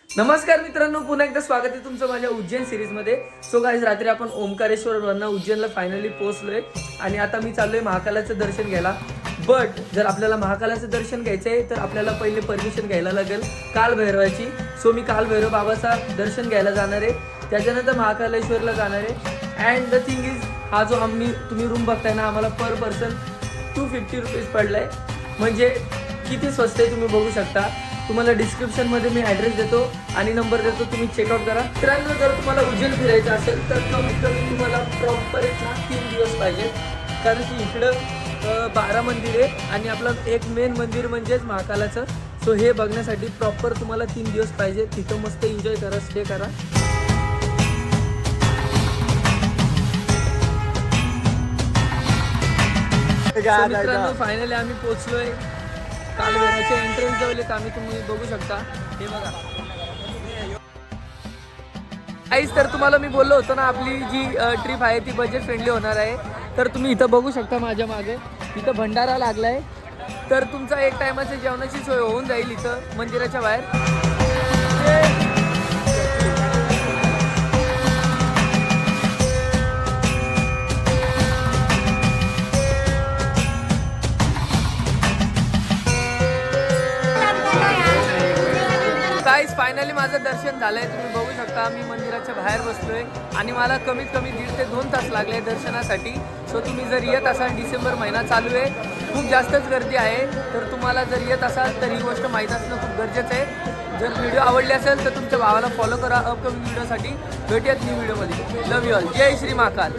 नमस्कार मित्रांनो, पुन्हा एकदा स्वागत आहे तुमचं माझ्या उज्जैन सिरीजमध्ये. सो गाईज, रात्री आपण ओंकारेश्वरवरनं उज्जैनला फायनली पोहोचलोय आणि आता मी चाललोय महाकालाचं दर्शन घ्यायला. बट जर आपल्याला महाकालाचं दर्शन घ्यायचं आहे तर आपल्याला पहिले परमिशन घ्यायला लागेल कालभैरवाची. सो मी कालभैरव बाबाचा दर्शन घ्यायला जाणार आहे, त्याच्यानंतर महाकालेश्वरला जाणार आहे. अँड द थिंग इज, हा जो तुम्ही रूम बघताय ना, आम्हाला पर पर्सन 250 रुपीज पडलाय. म्हणजे किती स्वस्त आहे तुम्ही बघू शकता. तुम्हाला डिस्क्रिप्शनमध्ये मी ॲड्रेस देतो आणि नंबर देतो, तुम्ही चेकआउट करा. मित्रांनो, जर तुम्हाला उज्जैन फिरायचं असेल तर कमीत कमी तुम्हाला प्रॉपर 3 दिवस पाहिजे, कारण की इकडं 12 मंदिर आहे आणि आपलं एक मेन मंदिर म्हणजेच महाकालाचं. सो हे बघण्यासाठी प्रॉपर तुम्हाला 3 दिवस पाहिजे. तिथं मस्त एन्जॉय करा, स्टे करा. मित्रांनो, फायनली आम्ही पोहोचलोय. कालभैरवाच्या एंट्रन्स जवळ आम्ही, तुम्ही बघू शकता. हे बघा आईच, तर तुम्हाला मी बोललो होतो ना, आपली जी ट्रिप आहे ती बजेट फ्रेंडली होणार आहे. तर तुम्ही इथं बघू शकता माझ्या मागे, इथं भंडारा लागलाय. तर तुमचा एक टायमाची जेवणाची सोय होऊन जाईल इथं मंदिराच्या बाहेर. गाईस, फायनली माझं दर्शन झालंय. तुम्ही बघू शकता मी मंदिराच्या बाहेर बसलोय आणि मला कमीत कमी 1.5 ते 2 तास लागले दर्शनासाठी. सो तुम्ही जर येत असाल, डिसेंबर महिना चालू आहे, खूप जास्तच गर्दी आहे. तर तुम्हाला जर येत असाल तर ही गोष्ट माहीत असणं खूप गरजेचं आहे. जर व्हिडिओ आवडली असेल तर तुमच्या भावाला फॉलो करा अपकमिंग व्हिडिओसाठी. भेटूयात न्यू व्हिडिओमध्ये. Love you all. जय श्री महाकाल.